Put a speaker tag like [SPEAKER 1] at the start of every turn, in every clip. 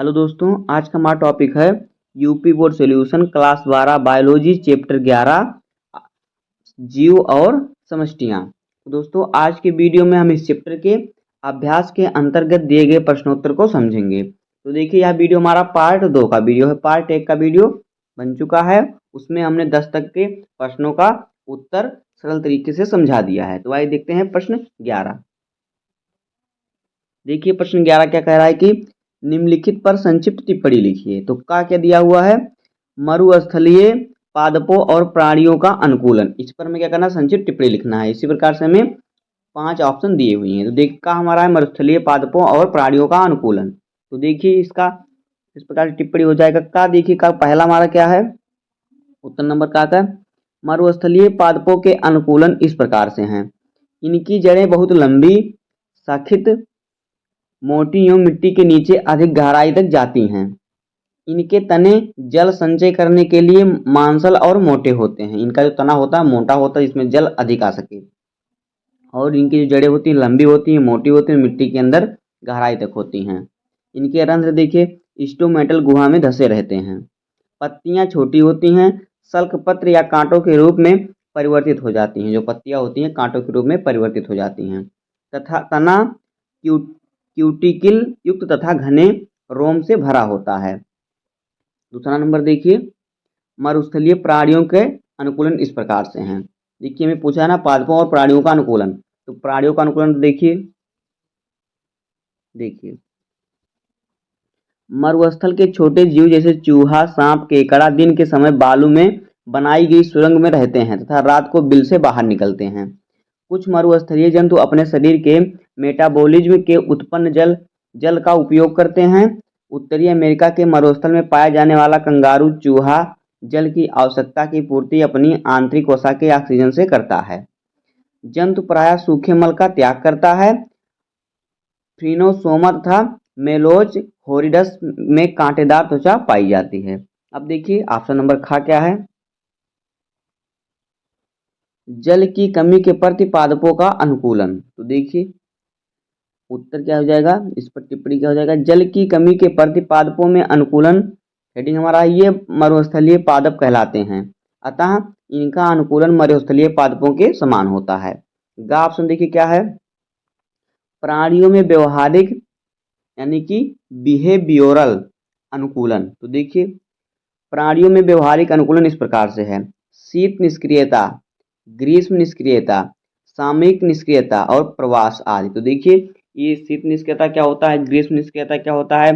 [SPEAKER 1] Hello दोस्तों, आज का हमारा टॉपिक है UP board solution class 12 biology chapter 11 जीव और समष्टियाँ। तो दोस्तों आज के वीडियो में हम इस चैप्टर के अभ्यास के अंतर्गत दिए गए प्रश्नोत्तर को समझेंगे। तो देखिए यह वीडियो हमारा पार्ट 2 का वीडियो है। पार्ट 1 का वीडियो बन चुका है, उसमें हमने 10 तक के प्रश्नों का उत्तर सरल तरीके से समझा दिया है। तो आइए देखते हैं प्रश्न 11। देखिए प्रश्न 11 क्या कह रहा है कि निम्नलिखित पर संक्षिप्त टिप्पणी लिखिए। तो क्या दिया हुआ है, मरुस्थलीय पादपों और प्राणियों का अनुकूलन। इस पर हमें क्या करना है, संक्षिप्त टिप्पणी लिखना है। इसी प्रकार से हमें 5 ऑप्शन दिए हुए हैं। तो देख का हमारा है मरुस्थलीय पादपों और प्राणियों का अनुकूलन। तो देखिए इसका इस प्रकार की टिप्पणी हो जाएगा। का देखिए का पहला हमारा क्या है, उत्तर नंबर का मरुस्थलीय पादपों के अनुकूलन इस प्रकार से हैं। इनकी जड़ें बहुत लंबी, सखित, मोटी एवं मिट्टी के नीचे अधिक गहराई तक जाती हैं। इनके तने जल संचय करने के लिए मांसल और मोटे होते हैं। इनका जो तना होता है मोटा होता है, इसमें जल अधिक आ सके। और इनकी जो जड़ें होती हैं लंबी होती हैं, मोटी होती हैं, मिट्टी के अंदर गहराई तक होती हैं। इनके रंध्र देखिए स्टोमेटल गुहा में धंसे रहते हैं। पत्तियां छोटी होती हैं, सल्क पत्र या कांटों के रूप में परिवर्तित हो जाती हैं। जो पत्तियां होती हैं कांटों के रूप में परिवर्तित हो जाती हैं। तथा तना क्यूटिकल युक्त तथा घने रोम से भरा होता है। दूसरा नंबर देखिए, मरुस्थलीय प्राणियों के अनुकूलन इस प्रकार से हैं। देखिए हमें पूछा है ना पादपों और प्राणियों का अनुकूलन। तो प्राणियों का अनुकूलन देखिए देखिए मरुस्थल के छोटे जीव जैसे चूहा, सांप, केकड़ा दिन के समय बालू में बनाई गई सुरंग में रहते हैं तथा रात को बिल से बाहर निकलते हैं। कुछ मरुस्थलीय जंतु अपने शरीर के मेटाबॉलिज्म के उत्पन्न जल का उपयोग करते हैं। उत्तरी अमेरिका के मरुस्थल में पाया जाने वाला कंगारू चूहा जल की आवश्यकता की पूर्ति अपनी आंतरिक वसा के ऑक्सीजन से करता है। जंतु प्रायः सूखे मल का त्याग करता है। फ्रीनोसोमा तथा मेलोज होरिडस में कांटेदार त्वचा पाई जाती है। अब देखिए ऑप्शन नंबर खा क्या है, जल की कमी के प्रति पादपों का अनुकूलन। तो देखिए उत्तर क्या हो जाएगा, इस पर टिप्पणी क्या हो जाएगा, जल की कमी के प्रति पादपों में अनुकूलन। हेडिंग हमारा ये मरुस्थलीय पादप कहलाते हैं, अतः इनका अनुकूलन मरुस्थलीय पादपों के समान होता है। गा ऑप्शन देखिए क्या है, प्राणियों में व्यवहारिक यानी कि बिहेवियोरल अनुकूलन। तो देखिए प्राणियों में व्यवहारिक अनुकूलन इस प्रकार से है, शीत निष्क्रियता, ग्रीष्म निष्क्रियता, सामयिक निष्क्रियता और प्रवास आदि। तो देखिए ये शीत निष्क्रियता क्या होता है, ग्रीष्म निष्क्रियता क्या होता है,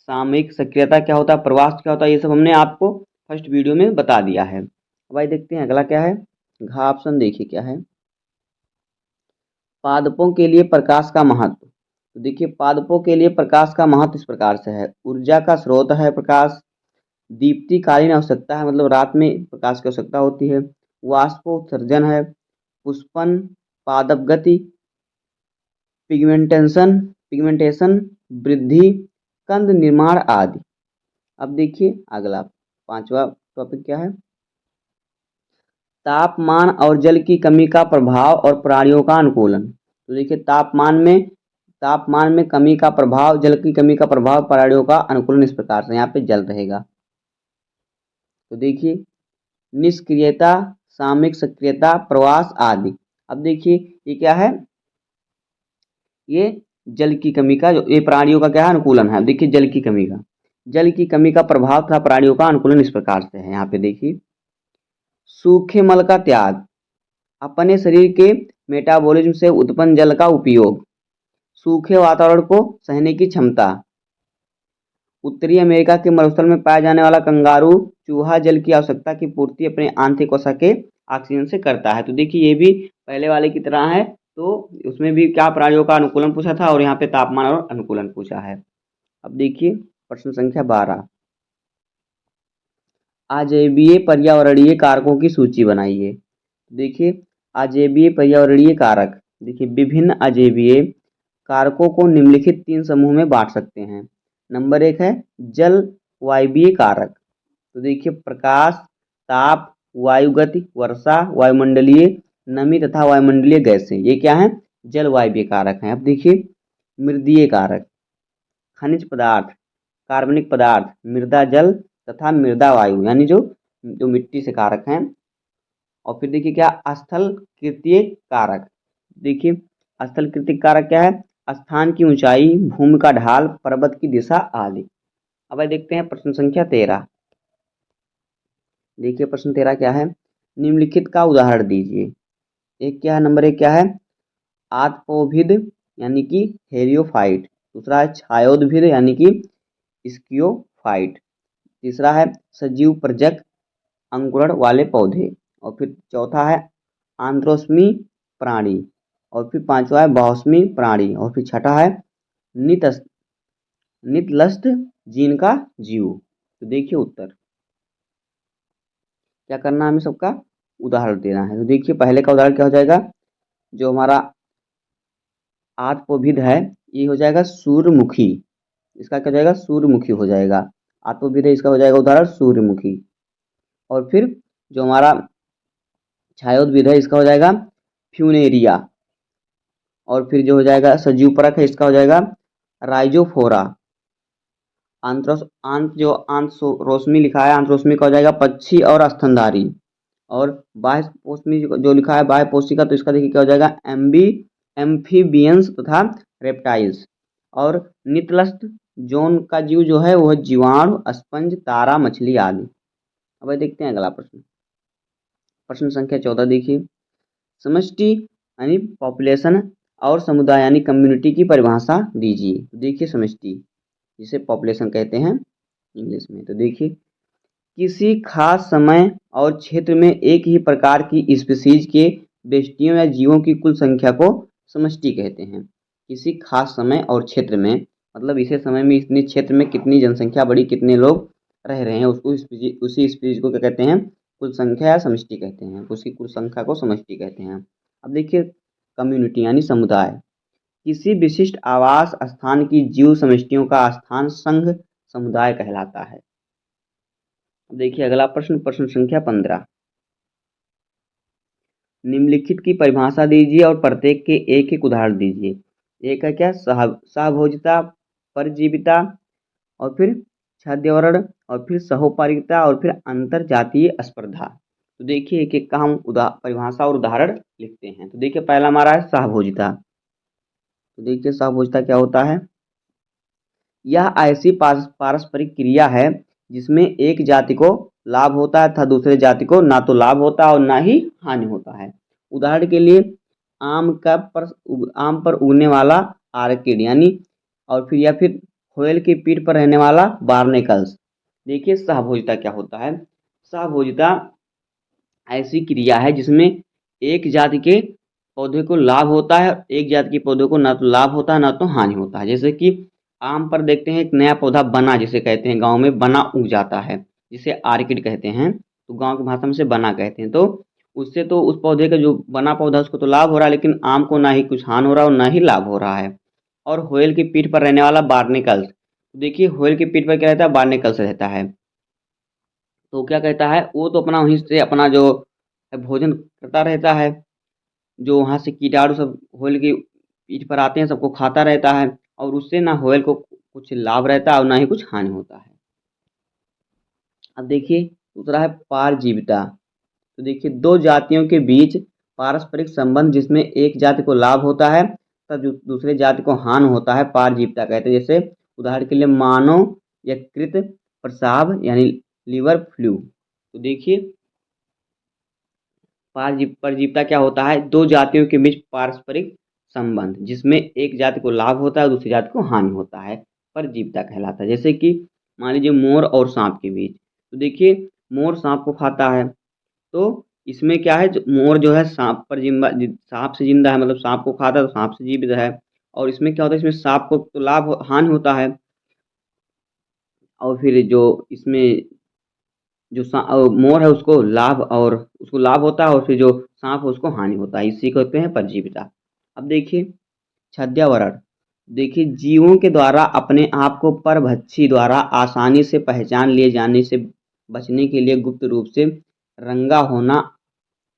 [SPEAKER 1] सामयिक सक्रियता क्या होता है, प्रवास क्या होता है, ये सब हमने आपको फर्स्ट वीडियो में बता दिया है। अब आइए देखते हैं अगला क्या है। घ ऑप्शन देखिए क्या है, पादपों के लिए प्रकाश का महत्व। तो देखिए पादपों के लिए प्रकाश का महत्व इस प्रकार से है, ऊर्जा का स्रोत है प्रकाश, दीप्तिकालीन आवश्यकता है, मतलब रात में प्रकाश की आवश्यकता होती है, वाष्पोत्सर्जन है, पुष्पन, पादप गति, पिगमेंटेशन वृद्धि, कंद निर्माण आदि। अब देखिए अगला 5वां टॉपिक क्या है, तापमान और जल की कमी का प्रभाव और प्राणियों का अनुकूलन। तो देखिए तापमान में कमी का प्रभाव, जल की कमी का प्रभाव, प्राणियों का अनुकूलन इस प्रकार से यहाँ पे जल रहेगा। तो देखिए निष्क्रियता, सामयिक सक्रियता, प्रवास आदि। अब देखिए ये क्या है, ये जल की कमी का जो ये प्राणियों का क्या है अनुकूलन है। देखिए जल की कमी का प्रभाव था प्राणियों का अनुकूलन इस प्रकार से है। यहाँ पे देखिए सूखे मल का त्याग, अपने शरीर के मेटाबॉलिज्म से उत्पन्न जल का उपयोग, सूखे वातावरण को सहने की क्षमता। उत्तरी अमेरिका के मरुस्थल में पाया जाने वाला कंगारू चूहा जल की आवश्यकता की पूर्ति अपने आंतरिक वसा के ऑक्सीजन से करता है। तो देखिए ये भी पहले वाले की तरह है, तो उसमें भी क्या प्राणियों का अनुकूलन पूछा था और यहाँ पे तापमान और अनुकूलन पूछा है। अब देखिए प्रश्न संख्या 12, अजैवीय पर्यावरणीय कारकों की सूची बनाइए। देखिए अजैवीय पर्यावरणीय कारक, देखिए विभिन्न अजैवीय कारकों को निम्नलिखित 3 समूह में बांट सकते हैं। नंबर 1 है जल वायवीय कारक। तो देखिए प्रकाश, ताप, वायुगति, वर्षा, वायुमंडलीय नमी तथा वायुमंडलीय गैसें, ये क्या है जल वायवीय कारक हैं। अब देखिए मृदीय कारक, खनिज पदार्थ, कार्बनिक पदार्थ मृदा जल तथा मृदा वायु यानी जो जो मिट्टी से कारक हैं। और फिर देखिए क्या स्थल कृतीय कारक। देखिए स्थल कृतीय कारक क्या है, स्थान की ऊंचाई, भूमि का ढाल, पर्वत की दिशा आदि। अब आइए देखते हैं प्रश्न संख्या 13। देखिए प्रश्न 13 क्या है, निम्नलिखित का उदाहरण दीजिए। एक क्या है, नंबर एक क्या है, आत्पोभिद यानी कि हेलियोफाइट। दूसरा है छायोद्भिद यानी कि स्कियोफाइट। तीसरा है सजीव प्रजक अंकुरण वाले पौधे। और फिर चौथा है आंद्रोस्मी प्राणी। और फिर पांचवा है बहुस्मी प्राणी। और फिर छठा है नित नितलस्ट जीन का जीव। तो देखिए उत्तर क्या करना है, हमें सबका उदाहरण देना है। तो देखिए पहले का उदाहरण क्या हो जाएगा, जो हमारा आत्मविद है ये हो जाएगा सूर्यमुखी। इसका क्या हो जाएगा, सूर्यमुखी हो जाएगा। आत्मविद है इसका हो जाएगा उदाहरण सूर्यमुखी। और फिर जो हमारा छायोद्भिद है इसका हो जाएगा फ्यूनेरिया। और फिर जो हो जाएगा सजीव परक है इसका हो जाएगा राइजोफोरा। आंत रोशमी लिखा है, आंत रोशमी का हो जाएगा पक्षी और स्तनधारी। और बाह्य पोषमी जो लिखा है बाह्य पोषिका, तो इसका देखिए क्या हो जाएगा एम्फीबियंस तथा रेप्टाइल्स। और नितलस्त जोन का जीव जो है वह जीवाणु, स्पंज, तारा मछली आदि। अब देखते हैं अगला प्रश्न। प्रश्न संख्या 14 देखिए, समष्टि यानी पॉपुलेशन और समुदाय यानी कम्युनिटी की परिभाषा दीजिए। तो देखिए समष्टि जिसे पॉपुलेशन कहते हैं इंग्लिश में। तो देखिए किसी खास समय और क्षेत्र में एक ही प्रकार की स्पीशीज के बेस्टियों या जीवों की कुल संख्या को समष्टि कहते हैं। किसी खास समय और क्षेत्र में मतलब इसे समय में इतने क्षेत्र में कितनी जनसंख्या बढ़ी, कितने लोग रह रहे हैं, उसको उसी स्पीशीज को क्या कहते हैं, कुल संख्या या समष्टि कहते हैं। उसकी कुल संख्या को समष्टि कहते हैं। अब देखिए कम्युनिटी यानी समुदाय, किसी विशिष्ट आवास स्थान की जीव समष्टियों का स्थान संघ समुदाय कहलाता है। देखिए अगला प्रश्न, प्रश्न संख्या 15, निम्नलिखित की परिभाषा दीजिए और प्रत्येक के एक एक उदाहरण दीजिए। एक है क्या सहभोजिता, परजीविता, और फिर छाद्यवरण, और फिर सहोपरिता, और फिर अंतर जातीय स्पर्धा। तो देखिए एक एक का हम परिभाषा और उदाहरण लिखते हैं। तो देखिए पहला हमारा है सहभोजिता। तो देखिए सहभोजिता क्या होता है, यह ऐसी पारस्परिक क्रिया है जिसमें एक जाति को लाभ होता है तथा दूसरे जाति को ना तो लाभ होता है और ना ही हानि होता है। उदाहरण के लिए आम पर उगने वाला आर्किड यानी, और फिर या फिर होयल की पीठ पर रहने वाला बार्नेकल्स। देखिए सहभोजिता क्या होता है, सहभोजिता ऐसी क्रिया है जिसमें एक जाति के पौधे को लाभ होता है, एक जाति के पौधे को ना तो लाभ होता है ना तो हानि होता है। जैसे कि आम पर देखते हैं एक नया पौधा बना जिसे कहते हैं, गांव में बना उग जाता है जिसे आर्किड कहते हैं, तो गांव की भाषा में से बना कहते हैं। तो उससे तो उस पौधे का जो बना पौधा उसको तो लाभ हो रहा है, लेकिन आम को ना ही कुछ हानि हो रहा है और ना ही लाभ हो रहा है। और होयल की पीठ पर रहने वाला बार्नेकल्स, देखिए होयल की पीठ पर क्या रहता है, बार्नेकल्स रहता है। तो क्या कहता है, वो तो अपना वहीं से अपना जो भोजन करता रहता है, जो वहाँ से कीटाणु सब होयल की पीठ पर आते हैं सबको खाता रहता है, और उससे ना होयल को कुछ लाभ रहता है और ना ही कुछ हानि होता है। अब देखिए दूसरा है पारजीविता। तो देखिए दो जातियों के बीच पारस्परिक संबंध जिसमें एक जाति को लाभ होता है तथा दूसरे जाति को हानि होता है, पारजीविता कहते हैं। जैसे उदाहरण के लिए मानव यकृत प्रसाव यानी लिवर फ्लू। तो देखिए परजीविता क्या होता है, दो जातियों के बीच पारस्परिक संबंध जिसमें एक जाति को लाभ होता है और दूसरी जाति को हानि होता है, परजीविता कहलाता है। जैसे कि मान लीजिए मोर और सांप के बीच। तो देखिए मोर सांप को खाता है, तो इसमें क्या है, मोर जो है सांप से जिंदा है, मतलब सांप को खाता है तो सांप से जीवित है। और इसमें क्या होता है, इसमें सांप को तो हानि होता है, और फिर जो इसमें जो मोर है उसको लाभ होता है, और फिर जो सांप है उसको हानि होता है। इसी को कहते हैं परजीविता। अब देखिए छद्मावरण। देखिए जीवों के द्वारा अपने आप को परभक्षी द्वारा आसानी से पहचान लिए जाने से बचने के लिए गुप्त रूप से रंगा होना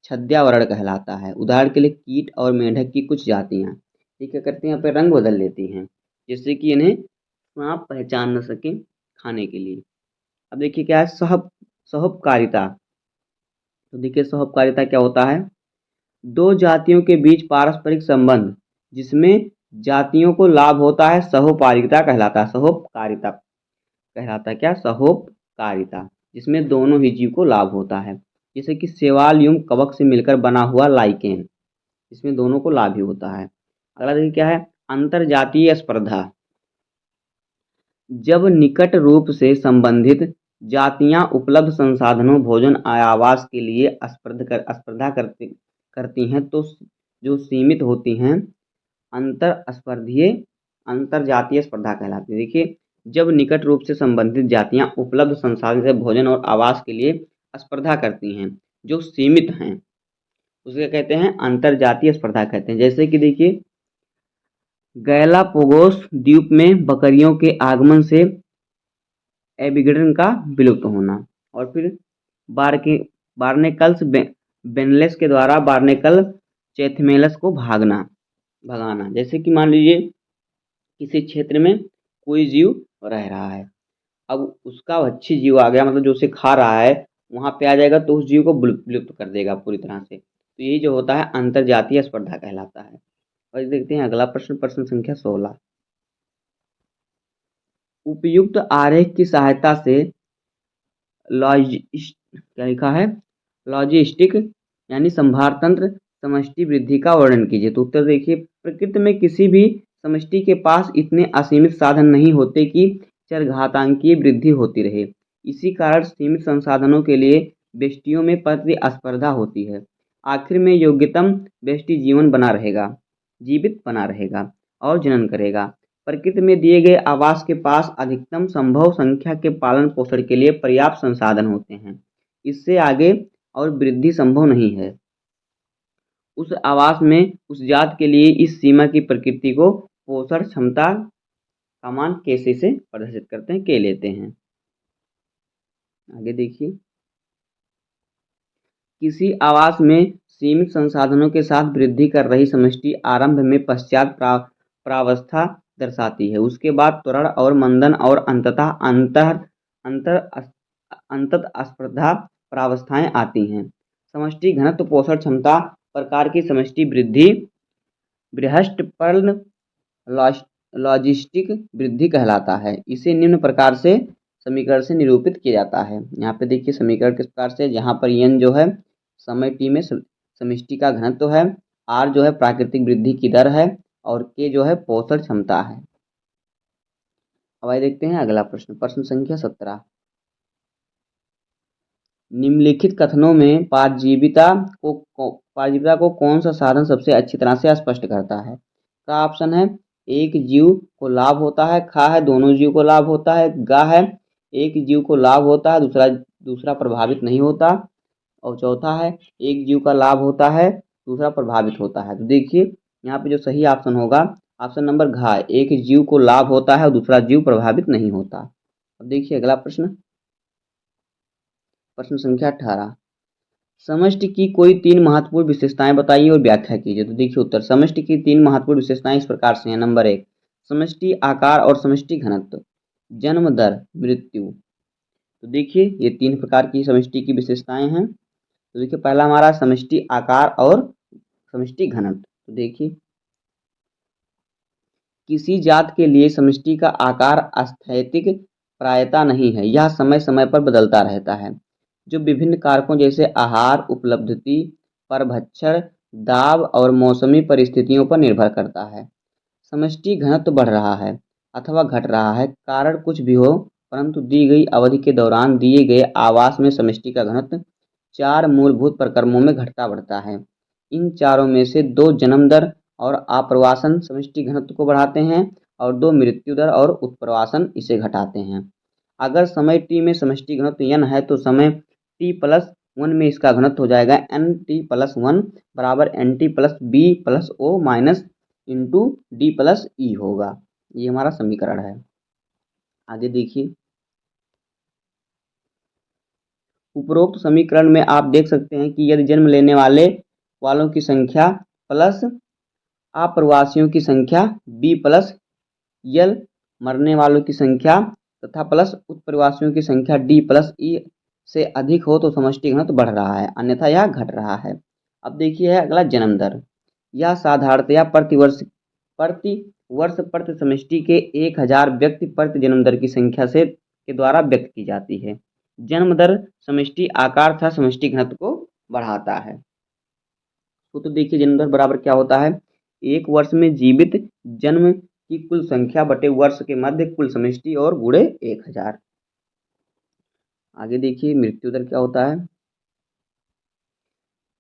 [SPEAKER 1] छद्मावरण कहलाता है। उदाहरण के लिए कीट और मेंढक की कुछ जातियां ये क्या करती हैं, यहाँ पे रंग बदल लेती हैं जिससे कि इन्हें सांप पहचान न सके खाने के लिए। अब देखिए क्या है सहोपकारिता। तो देखिए सहोपकारिता क्या होता है, दो जातियों के बीच पारस्परिक संबंध जिसमें जातियों को लाभ होता है सहोपकारिता कहलाता है। सहोपकारिता कहलाता है क्या, सहोपकारिता, जिसमें दोनों ही जीव को लाभ होता है। जैसे कि शैवाल यूं कवक से मिलकर बना हुआ लाइकेन, इसमें दोनों को लाभ ही होता है। अगला देखिए क्या है, अंतरजातीय स्पर्धा। जब निकट रूप से संबंधित जातियां उपलब्ध संसाधनों, भोजन, आवास के लिए स्पर्धा करती हैं तो जो सीमित होती हैं अंतरस्पर्धीय अंतरजातीय स्पर्धा कहलाती है। देखिए जब निकट रूप से संबंधित जातियां उपलब्ध संसाधन से भोजन और आवास के लिए स्पर्धा करती हैं जो सीमित हैं, उसे कहते हैं अंतरजातीय स्पर्धा कहते हैं। जैसे कि देखिए गैलापागोस द्वीप में बकरियों के आगमन से एबिगेडन का विलुप्त होना, और फिर बारके बार्नेकल्स बेनलेस के द्वारा बार्नेकल चैथमेलस को भगाना। जैसे कि मान लीजिए किसी क्षेत्र में कोई जीव रह रहा है, अब उसका अच्छी जीव आ गया, मतलब जो उसे खा रहा है वहां पे आ जाएगा तो उस जीव को विलुप्त कर देगा पूरी तरह से। तो यही जो होता है अंतरजातीय स्पर्धा कहलाता है। और देखते हैं अगला प्रश्न, प्रश्न संख्या 16। उपयुक्त आरेख की सहायता से क्या लिखा है, लॉजिस्टिक यानी संभार तंत्र समष्टि वृद्धि का वर्णन कीजिए। तो उत्तर देखिए, प्रकृति में किसी भी समष्टि के पास इतने असीमित साधन नहीं होते कि चरघातांकीय वृद्धि होती रहे। इसी कारण सीमित संसाधनों के लिए व्यष्टियों में प्रतिस्पर्धा होती है। आखिर में योग्यतम व्यष्टि जीवित बना रहेगा और जनन करेगा। प्रकृति में दिए गए आवास के पास अधिकतम संभव संख्या के पालन पोषण के लिए पर्याप्त संसाधन होते हैं। इससे आगे और वृद्धि संभव नहीं है। उस आवास में उस जात के लिए इस सीमा की प्रकृति को पोषण क्षमता का मान कैसे से प्रदर्शित करते हैं, के लेते हैं। आगे देखिए, किसी आवास में सीमित संसाधनों के साथ वृद्धि कर रही समष्टि आरंभ में पश्चात प्रावस्था दर्शाती है, उसके बाद त्वरण और मंदन और अंततः अंततः स्पर्धा प्रावस्थाएं आती हैं। समष्टि घनत्व पोषण क्षमता प्रकार की समष्टि वृद्धि बृहस्पर्ण लॉजिस्टिक वृद्धि कहलाता है। इसे निम्न प्रकार से समीकरण से निरूपित किया जाता है। यहाँ पे देखिए समीकरण किस प्रकार से, यहाँ पर n जो है समय t में समष्टि का घनत्व है, r जो है प्राकृतिक वृद्धि की दर है, और k जो है पोषण क्षमता है। अब आइए देखते हैं अगला प्रश्न, प्रश्न संख्या 17। निम्नलिखित कथनों में पारजीविता को कौन सा साधन सबसे अच्छी तरह से स्पष्ट करता है। का ऑप्शन है, एक जीव को लाभ होता है, खा है दोनों जीव को लाभ होता है, गा है एक जीव को लाभ होता है दूसरा प्रभावित नहीं होता, और चौथा है एक जीव का लाभ होता है दूसरा प्रभावित होता है। तो देखिए यहाँ पे जो सही ऑप्शन होगा ऑप्शन नंबर घ, एक जीव को लाभ होता है और दूसरा जीव प्रभावित नहीं होता। अब देखिए अगला प्रश्न, प्रश्न संख्या 18। समष्टि की कोई 3 महत्वपूर्ण विशेषताएं बताइए और व्याख्या कीजिए। तो देखिए उत्तर, समष्टि की 3 महत्वपूर्ण विशेषताएं इस प्रकार से हैं। नंबर 1, समष्टि आकार और समष्टि घनत्व। जन्म दर, मृत्यु। तो देखिए ये 3 प्रकार की समष्टि की विशेषताएं हैं। तो देखिए पहला हमारा समष्टि आकार और समष्टि घनत्व। तो देखिए किसी जात के लिए समष्टि का आकार अस्थैतिक प्रायता नहीं है, यह समय समय पर बदलता रहता है, जो विभिन्न कारकों जैसे आहार उपलब्धि, परभक्षण, दाब और मौसमी परिस्थितियों पर निर्भर करता है। समष्टि घनत्व बढ़ रहा है अथवा घट रहा है, कारण कुछ भी हो, परंतु दी गई अवधि के दौरान दिए गए आवास में समष्टि का घनत्व 4 मूलभूत प्रक्रमों में घटता बढ़ता है। इन चारों में से 2 जन्म दर और आप्रवासन समष्टि घनत्व को बढ़ाते हैं, और 2 मृत्यु दर और उत्प्रवासन इसे घटाते हैं। अगर समय t में समष्टि घनत्व n है तो समय t+1 में इसका घनत्व हो जाएगा nt+1 बराबर nt+b+o माइनस इंटू d+e होगा। ये हमारा समीकरण है। आगे देखिए, उपरोक्त समीकरण में आप देख सकते हैं कि यदि जन्म लेने वालों की संख्या प्लस अप्रवासियों की संख्या b प्लस यल, मरने वालों की संख्या तथा प्लस उत्प्रवासियों की संख्या D प्लस E से अधिक हो तो समष्टि घनत्व बढ़ रहा है, अन्यथा यह घट रहा है। अब देखिए है अगला जन्म दर। यह साधारणतया प्रति वर्ष प्रति समष्टि के 1000 व्यक्ति प्रति जन्म दर की संख्या से के द्वारा व्यक्त की जाती है। जन्म दर समष्टि आकार तथा समष्टि घनत्व को बढ़ाता है। तो देखिए जन्म दर बराबर क्या होता है, एक वर्ष में जीवित जन्म की कुल संख्या बटे वर्ष के मध्य कुल समष्टि और गुणे 1000। आगे देखिए मृत्यु दर क्या होता है।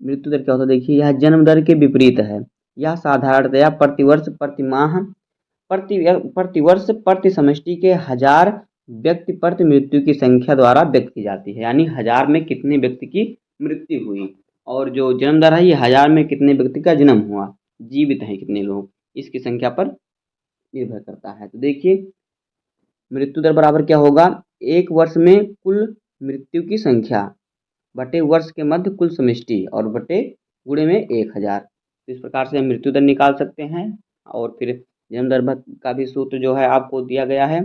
[SPEAKER 1] मृत्यु दर क्या होता है, देखिए यह जन्म दर के विपरीत है। यह साधारणतया प्रतिवर्ष प्रतिमाह प्रतिवर्ष प्रति समष्टि के 1000 व्यक्ति प्रति मृत्यु की संख्या द्वारा व्यक्त की जाती है। यानी 1000 में कितने व्यक्ति की मृत्यु हुई और जो जन्म दर है ये 1000 में कितने व्यक्ति का जन्म हुआ, जीवित हैं कितने लोग, इसकी संख्या पर निर्भर करता है। तो देखिए मृत्यु दर बराबर क्या होगा, एक वर्ष में कुल मृत्यु की संख्या बटे वर्ष के मध्य कुल समष्टि और बटे गुणे में 1000। तो इस प्रकार से हम मृत्यु दर निकाल सकते हैं। और फिर जन्म दर का भी सूत्र जो है आपको दिया गया है।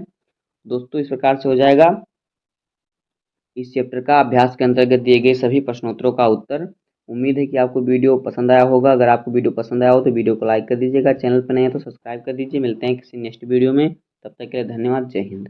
[SPEAKER 1] दोस्तों इस प्रकार से हो जाएगा इस चैप्टर का अभ्यास के अंतर्गत दिए गए सभी प्रश्नोत्तरों का उत्तर। उम्मीद है कि आपको वीडियो पसंद आया होगा। अगर आपको वीडियो पसंद आया हो तो वीडियो को लाइक कर दीजिएगा, चैनल पर नए हैं तो सब्सक्राइब कर दीजिए। मिलते हैं किसी नेक्स्ट वीडियो में, तब तक के लिए धन्यवाद। जय हिंद।